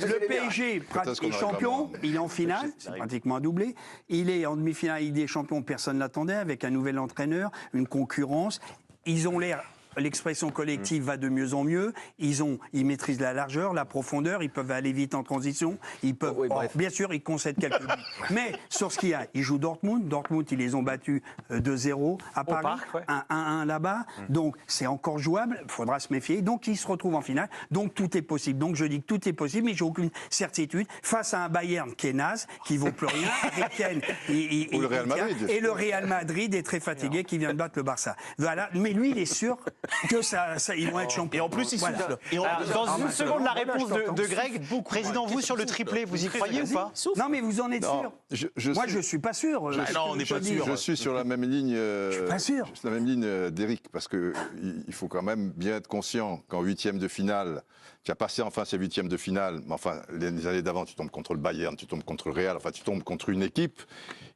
Le PSG est champion, il est en finale, c'est pratiquement un doublé. Il est en demi-finale Ligue des Champions, personne ne l'attendait, avec un nouvel entraîneur, une concurrence. Ils ont l'air... L'expression collective va de mieux en mieux. Ils maîtrisent la largeur, la profondeur. Ils peuvent aller vite en transition. Ils peuvent, bien sûr, ils concèdent quelques buts. Mais sur ce qu'il y a, ils jouent Dortmund. Dortmund, ils les ont battus 2-0 à Paris, 1-1 là-bas. Donc c'est encore jouable. Il faudra se méfier. Donc ils se retrouvent en finale. Donc tout est possible. Donc je dis que tout est possible, mais j'ai aucune certitude face à un Bayern qui est naze, qui vaut plus rien, avec Ken, ou le Real Madrid. Et le Real Madrid est très fatigué, qui vient de battre le Barça. Voilà. Mais lui, il est sûr que ça, ils vont être champions. Et en plus, il souffle. Dans une seconde, la réponse de Greg. Président, vous, sur le triplé, vous y croyez ou pas? Non, mais vous en êtes sûr? Moi, je ne suis pas sûr. Non, on n'est pas sûr. Je suis sur la même ligne. Je suis pas sûr. Sur la même ligne d'Éric, parce qu'il faut quand même bien être conscient qu'en huitième de finale, tu as passé enfin ces huitièmes de finale, mais enfin, les années d'avant, tu tombes contre le Bayern, tu tombes contre le Real, enfin, tu tombes contre une équipe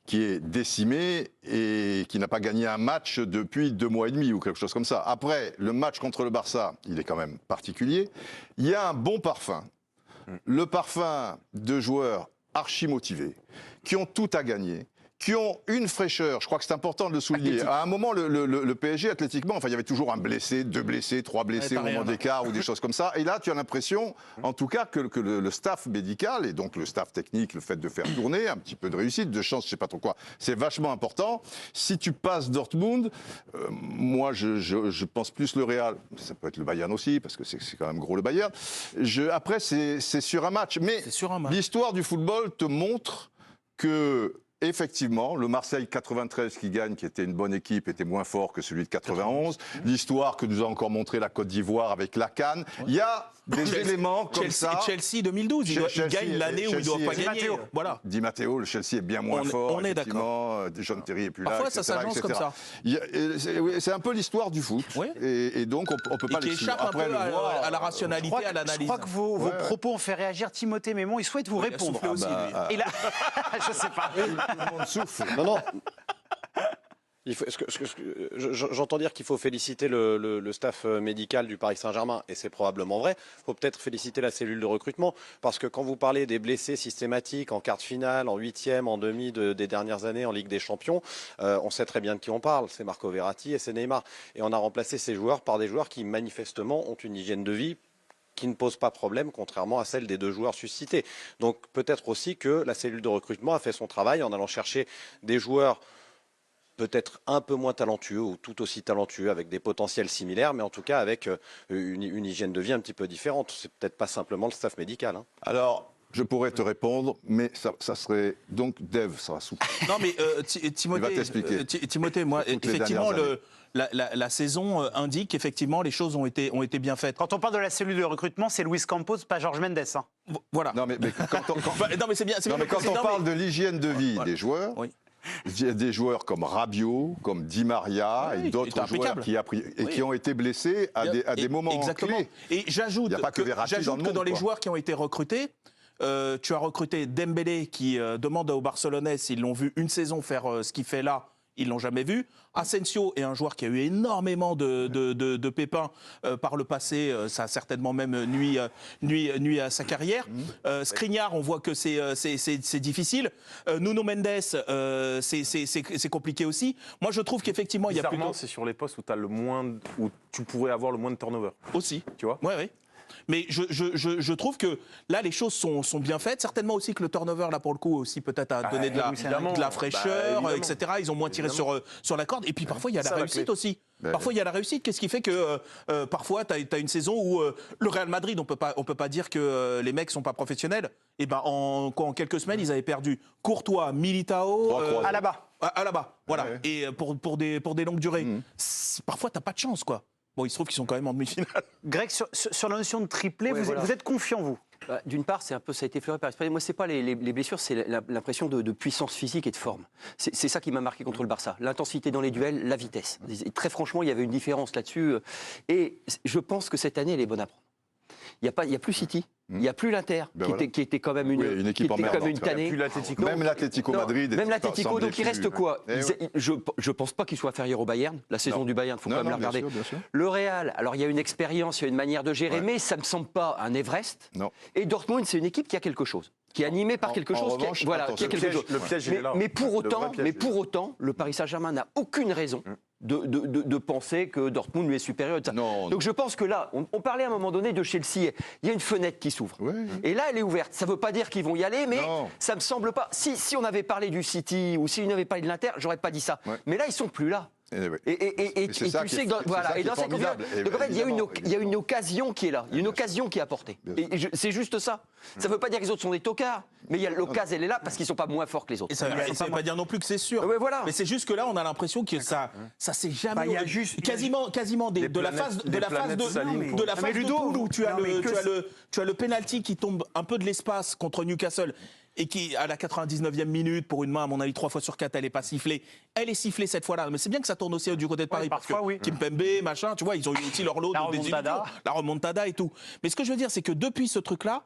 qui est décimée et qui n'a pas gagné un match depuis 2 mois et demi ou quelque chose comme ça. Après, le match contre le Barça, il est quand même particulier. Il y a un bon parfum. Le parfum de joueurs archi motivés, qui ont tout à gagner, qui ont une fraîcheur, je crois que c'est important de le souligner. À un moment, le PSG, athlétiquement, enfin, il y avait toujours un blessé, 2 blessés, 3 blessés au moment d'écart ou des choses comme ça. Et là, tu as l'impression, en tout cas, que le staff médical, et donc le staff technique, le fait de faire tourner, un petit peu de réussite, de chance, je sais pas trop quoi, c'est vachement important. Si tu passes Dortmund, moi, je pense plus le Real, ça peut être le Bayern aussi, parce que c'est quand même gros le Bayern. Après, c'est sur un match. Mais l'histoire du football te montre que... Effectivement, le Marseille 93 qui gagne, qui était une bonne équipe, était moins fort que celui de 91. L'histoire que nous a encore montré la Côte d'Ivoire avec la CAN. Il y a des éléments comme ça. Chelsea 202012, il gagne l'année où il ne doit pas gagner. Voilà. Di Matteo, le Chelsea est bien moins fort. On est d'accord. John Terry est plus Parfois, là, etc., ça s'agence comme ça. C'est un peu l'histoire du foot. Oui. Et donc, on ne peut pas l'excluer. Qui échappe un peu à la rationalité, à l'analyse. Je crois que vos propos ont fait réagir Timothée Mémon. Il souhaite vous répondre. Il a je sais pas. Tout le monde souffle. Non. J'entends dire qu'il faut féliciter le staff médical du Paris Saint-Germain, et c'est probablement vrai. Il faut peut-être féliciter la cellule de recrutement, parce que quand vous parlez des blessés systématiques en quart de finale, en huitième, en demi des dernières années en Ligue des Champions, on sait très bien de qui on parle. C'est Marco Verratti et c'est Neymar. Et on a remplacé ces joueurs par des joueurs qui manifestement ont une hygiène de vie qui ne pose pas problème, contrairement à celle des 2 joueurs suscités. Donc peut-être aussi que la cellule de recrutement a fait son travail en allant chercher des joueurs peut-être un peu moins talentueux ou tout aussi talentueux, avec des potentiels similaires, mais en tout cas avec une hygiène de vie un petit peu différente. C'est peut-être pas simplement le staff médical. Alors, je pourrais te répondre, mais ça serait... Donc, Dave sera souple. Non, mais Timothée, moi, effectivement, la saison indique qu'effectivement les choses ont été bien faites. Quand on parle de la cellule de recrutement, c'est Luis Campos, pas Georges Mendes. Hein. Voilà. Non, mais quand on parle de l'hygiène de vie des joueurs... Oui. Il y a des joueurs comme Rabiot, comme Di Maria et d'autres joueurs qui ont été blessés à des moments clés. Et j'ajoute que dans les joueurs qui ont été recrutés, tu as recruté Dembélé qui demande aux Barcelonais s'ils l'ont vu une saison faire ce qu'il fait là. Ils l'ont jamais vu. Asensio est un joueur qui a eu énormément de pépins par le passé. Ça a certainement même nuit à sa carrière. Skriniar, on voit que c'est difficile. Nuno Mendes, c'est compliqué aussi. Moi, je trouve qu'effectivement, il y a plutôt... c'est sur les postes où tu pourrais avoir le moins de turnover. Aussi. Tu vois ? Oui. Mais je trouve que là, les choses sont bien faites. Certainement aussi que le turnover, là, pour le coup, aussi peut-être a donné de la fraîcheur, etc. Ils ont moins tiré sur la corde. Et puis parfois, il y a la réussite aussi. Parfois, il y a la réussite. Qu'est-ce qui fait que parfois, tu as une saison où le Real Madrid, on peut pas dire que les mecs sont pas professionnels. Et ben, en quelques semaines, ils avaient perdu Courtois, Militao, Alaba. Voilà. Ouais. Et pour des longues durées. Parfois, t'as pas de chance, quoi. Bon, il se trouve qu'ils sont quand même en demi-finale. Greg, sur la notion de triplé, vous êtes confiant, vous? D'une part, ça a été effleuré par l'expérience. Moi, c'est pas les blessures, c'est l'impression de puissance physique et de forme. C'est ça qui m'a marqué contre le Barça. L'intensité dans les duels, la vitesse. Et très franchement, il y avait une différence là-dessus. Et je pense que cette année, elle est bonne à prendre. il n'y a plus City. Il n'y a plus l'Inter, Ben qui était quand même une équipe qui était comme emmerdante. une tannée. Plus l'Atlético. Même l'Atlético Non, Madrid. Même l'Atlético, donc il reste quoi Eh ouais. Je ne pense pas qu'il soit inférieur au Bayern. La saison Non. du Bayern, il faut Non, quand même non, la bien regarder. sûr, bien sûr. Le Real, alors il y a une expérience, il y a une manière de gérer, Ouais. mais ça ne me semble pas un Everest. Non. Et Dortmund, c'est une équipe qui a quelque chose, qui est animée par quelque en chose. revanche, qui a attention, quelque chose. Le piège, il est là. Mais pour Le vrai autant, piège, il est là. le Paris Saint-Germain n'a aucune raison de penser que Dortmund lui est supérieur. Non. Donc je pense que là, on parlait à un moment donné de Chelsea, il y a une fenêtre qui s'ouvre. Oui. Et là, elle est ouverte. Ça ne veut pas dire qu'ils vont y aller, mais Non. ça me semble pas. Si on avait parlé du City ou si on avait parlé de l'Inter, j'aurais pas dit ça. Ouais. Mais là, ils sont plus là. Et c'est ça tu qui sais est- que dans, c'est voilà, ça et qui est dans cette formidable. conférence- donc en fait, il y a une Évidemment. occasion qui est là. Il y a une occasion qui est apportée. C'est juste ça. Ça ne veut pas dire que les autres sont des tocards, mais il y a l'occasion, elle est là parce qu'ils sont pas moins forts que les autres. Et ça ne veut pas dire non plus que c'est sûr. Ouais, voilà. Mais c'est juste que là, on a l'impression que ça s'est jamais. Bah, il y a juste- quasiment de la phase les planètes s'alignent de la phase de poule où tu as non, mais tu as le penalty qui tombe un peu de l'espace contre Newcastle et qui à la 99e minute pour une main à mon avis 3 fois sur 4 elle est pas sifflée. Elle est sifflée cette fois-là. Mais c'est bien que ça tourne aussi du côté de Paris parfois, parce que oui. Kimpembe machin, tu vois, ils ont eu aussi leur lot La de remontada. désillusions, la remontada et tout. Mais ce que je veux dire c'est que depuis ce truc là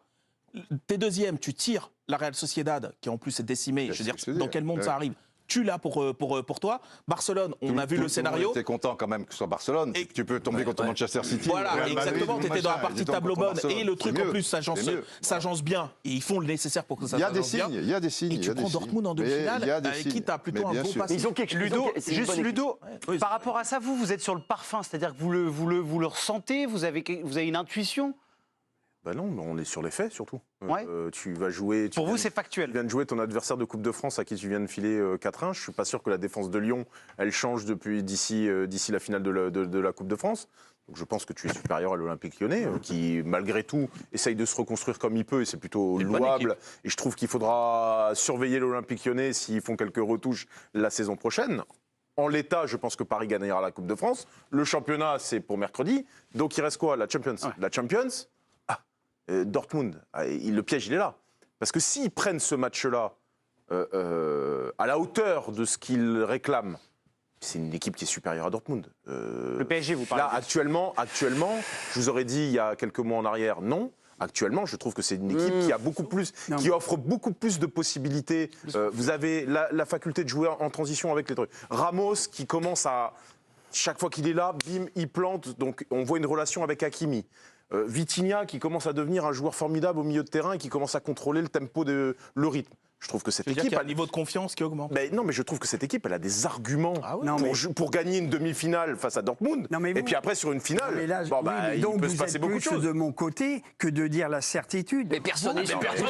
t'es deuxième, tu tires la Real Sociedad, qui en plus est décimée. Je veux dire, dans quel monde ça arrive? Tu l'as pour toi. Barcelone, on a vu le scénario. Tu es content quand même que ce soit Barcelone. Et- Tu peux tomber contre Manchester City. Voilà, Real Madrid, exactement. Tu étais dans la machin, partie ils tombent tableau contre bonne. Barcelone. Et le truc C'est en mieux, plus, c'est ça mieux. jance bien. Et ils font le nécessaire pour que ça Il y a des s'agence bien. signes, il y a des signes. Et il y tu a des prends signes. Dortmund en Mais demi-finale, il y a des avec qui signes. tu as plutôt Mais un bien beau sûr. passé. Ils ont quelque chose. Ludo, c'est une juste bonne équipe. Ludo, Oui. par rapport à ça, vous êtes sur le parfum, c'est-à-dire que vous le ressentez, vous avez une intuition. Bah non, mais on est sur les faits surtout. Ouais. Tu vas jouer. Pour vous, c'est Tu factuel. viens de jouer ton adversaire de Coupe de France à qui tu viens de filer 4-1. Je suis pas sûr que la défense de Lyon, elle change d'ici la finale de la Coupe de France. Donc je pense que tu es supérieur à l'Olympique Lyonnais, qui malgré tout essaye de se reconstruire comme il peut, et c'est plutôt Une bonne louable. Et je trouve qu'il faudra surveiller l'Olympique Lyonnais s'ils font quelques retouches la saison prochaine. En l'état, je pense que Paris gagnera la Coupe de France. Le championnat, c'est pour mercredi. Donc il reste quoi? La Champions. Ouais. La Champions, Dortmund, le piège, il est là. Parce que s'ils prennent ce match-là à la hauteur de ce qu'ils réclament, c'est une équipe qui est supérieure à Dortmund. Le PSG, vous parlez. Là, actuellement, je vous aurais dit il y a quelques mois en arrière, non. Actuellement, je trouve que c'est une équipe qui a beaucoup plus, qui offre beaucoup plus de possibilités. Vous avez la faculté de jouer en transition avec les trucs. Ramos qui commence à, chaque fois qu'il est là, bim, il plante. Donc on voit une relation avec Hakimi. Vitinha qui commence à devenir un joueur formidable au milieu de terrain et qui commence à contrôler le tempo, le rythme. Je trouve que cette C'est-à-dire équipe qu'il y a un niveau de confiance qui augmente. non, mais je trouve que cette équipe, elle a des arguments Non, mais- pour gagner une demi-finale face à Dortmund. Non, mais et vous- puis après, sur une finale, Mais là, bon, oui, bah, mais il donc peut vous se passer êtes beaucoup de plus choses. de mon côté que de dire la certitude. Mais personne n'est sûr. Personne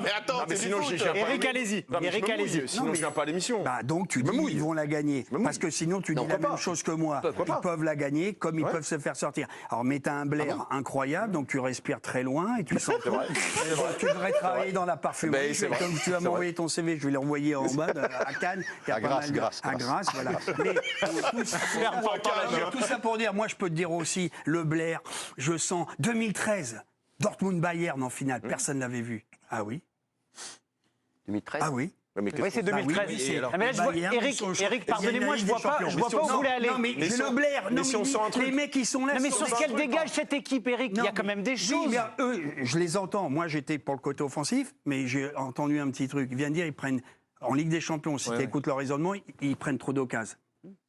mais attends, Non, mais sinon, je viens pas. Eric, allez-y. Non, mais Eric, je me allez-y. mouille, sinon Non, mais- je viens pas à l'émission. Bah donc tu Je me dis mouille. ils vont la gagner. me mouille. Parce que sinon tu dis la pourquoi même pas chose que moi. Pourquoi Ils pas peuvent la gagner comme ils Ouais. peuvent se faire sortir. Alors mais t'as un Blair incroyable, donc tu respires très loin et tu sens tout. Et donc, tu devrais travailler dans la parfumerie. Ben, c'est vrai. Comme tu vas C'est m'envoyer ton CV, je vais l'envoyer en bas à Cannes. Il y a À pas Grasse, mal de- Grasse, à Grasse, voilà. Mais tout ça pour dire, moi je peux te dire aussi, le Blair, je sens 2013, Dortmund-Bayern en finale, personne l'avait vu. Ah oui 2013. Ah oui. Ouais, mais Oui, c'est Bah oui, 2013. oui, c'est- Ah, mais là, je vois, Bayern, Eric, ils sont- Eric, il y a pardonnez-moi, une je vois Ligue des pas Champions. où vous voulez aller. Non, mais c'est le Blair. mais Non, si on sent un truc- les mecs qui sont là. Non, mais sont sur ce des qu'elle trucs. dégage cette équipe, Eric, il y a quand même des Oui, choses. mais eux, je les entends. Moi, j'étais pour le côté offensif, mais j'ai entendu un petit truc. Ils viennent dire, ils prennent, en Ligue des Champions, si tu écoutes leur raisonnement, ils prennent trop d'occasions.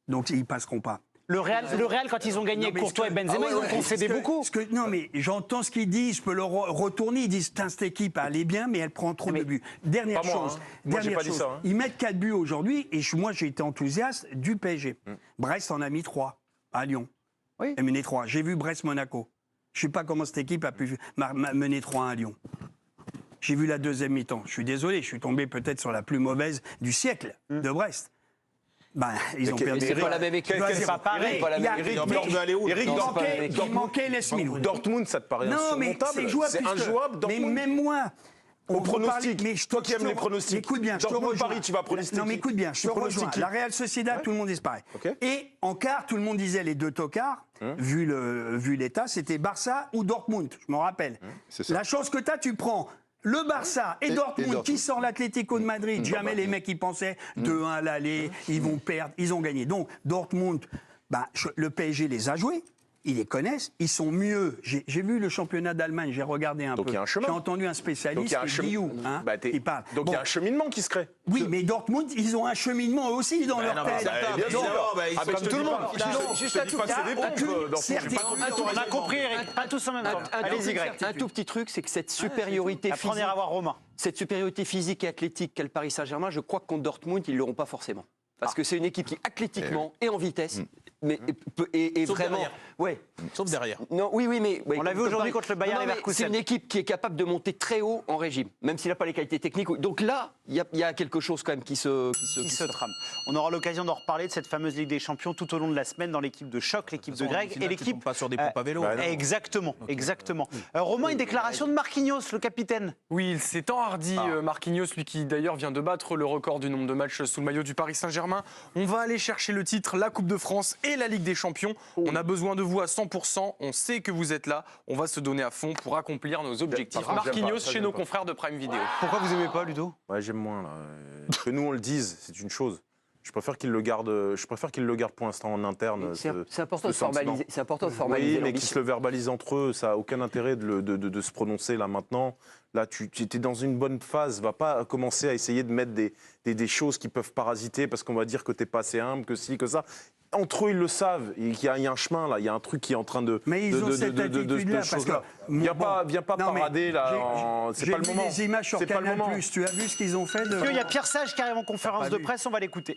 Donc, ils passeront pas. Le Real, quand ils ont gagné Non, mais Courtois et Benzema, ils ont concédé beaucoup. Non, mais j'entends ce qu'ils disent, je peux le retourner. Ils disent, cette équipe, elle est bien, mais elle prend trop de buts. Dernière Pas moi, chose. hein. Moi, j'ai dernière pas dit chose. ça, hein. Ils mettent 4 buts aujourd'hui, et moi, j'ai été enthousiaste du PSG. Brest en a mis 3 à Lyon. Oui. Elle a mené 3. J'ai vu Brest-Monaco. Je sais pas comment cette équipe a pu mener 3-1 à Lyon. J'ai vu la deuxième mi-temps. Je suis désolé, je suis tombé peut-être sur la plus mauvaise du siècle de Brest. Ben, ils ont perdu. C'est pas la même équipe. C'est pas pareil. C'est pas la même Il y a- équipe. Mais on veut aller où Eric, Non, il c'est pas la même manquait, équipe. il manquait Les Milou. Dortmund, ça te paraît Non, mais insurmontable? c'est jouable. C'est puisque- injouable, Mais Dortmund. même moi. Au on peut pronostic. parler- mais Toi qui aimes les pronostics. Écoute bien, je te Dortmund, rejoins. Paris, tu vas pronostiquer. Non, mais écoute bien, je te Tu pronostiques rejoins. qui? La Real Sociedad, tout le monde disparaît. Ok. Et en quart, tout le monde disait les deux tocards, vu l'état, c'était Barça ou Dortmund, je m'en rappelle. C'est ça. La chance que tu as, tu prends le Barça et Dortmund qui sort l'Atlético de Madrid. Jamais les mecs qui pensaient 2-1 à l'aller, ils vont perdre, ils ont gagné. Donc Dortmund, le PSG les a joués. ils les connaissent, ils sont mieux. J'ai vu le championnat d'Allemagne, j'ai regardé un peu. Donc il y a un chemin. J'ai entendu un spécialiste, Guillou, qui parle. Donc il y a un cheminement qui se crée. Oui, mais Dortmund, ils ont un cheminement eux aussi dans leur tête. Bien sûr. Comme tout le monde. Juste un tout On a compris, Eric. Pas tous en même temps. Allez-y, Greg. Un tout petit truc, c'est que cette supériorité physique. Apprenez à voir Romain. Cette supériorité physique et athlétique qu'a le Paris Saint-Germain, je crois que contre Dortmund, ils ne l'auront pas forcément. Parce que c'est une équipe qui, athlétiquement et en vitesse, mais et Sauf vraiment. derrière. Ouais. Sauf derrière. Non, oui, mais. On l'a vu aujourd'hui contre le Bayern Leverkusen. C'est une équipe qui est capable de monter très haut en régime, même s'il n'a pas les qualités techniques. Donc là, il y a quelque chose quand même qui se trame. On aura l'occasion d'en reparler de cette fameuse Ligue des Champions tout au long de la semaine dans l'équipe de choc, l'équipe de Greg et l'équipe. Pas sur des pompes à vélo. Exactement, exactement. Romain, une déclaration de Marquinhos, le capitaine. Oui, il s'est enhardi, Marquinhos, lui qui d'ailleurs vient de battre le record du nombre de matchs sous le maillot du Paris Saint-Germain. On va aller chercher le titre, la Coupe de France et la Ligue des Champions. On a besoin de vous à 100%. On sait que vous êtes là. On va se donner à fond pour accomplir nos objectifs. Marquinhos chez nos confrères de Prime Video. Pourquoi vous aimez pas, Ludo? Ouais, j'aime moins là. Que nous on le dise, c'est une chose. Je préfère qu'il le garde. Je préfère qu'il le garde pour l'instant en interne. C'est important de formaliser. C'est important de formaliser. Oui, mais qu'ils se le verbalisent entre eux, ça a aucun intérêt de se prononcer là maintenant. Là, tu étais dans une bonne phase. Va pas commencer à essayer de mettre des choses qui peuvent parasiter parce qu'on va dire que t'es pas assez humble, que ci, que ça. Entre eux, ils le savent. Il y a un chemin là. Il y a un truc qui est en train de. Mais ils ont cette attitude-là parce que. Viens pas parader là. C'est pas le moment. J'ai vu des images sur Canal+. Tu as vu ce qu'ils ont fait Il y a Pierre Sage qui arrive en conférence de presse. On va l'écouter.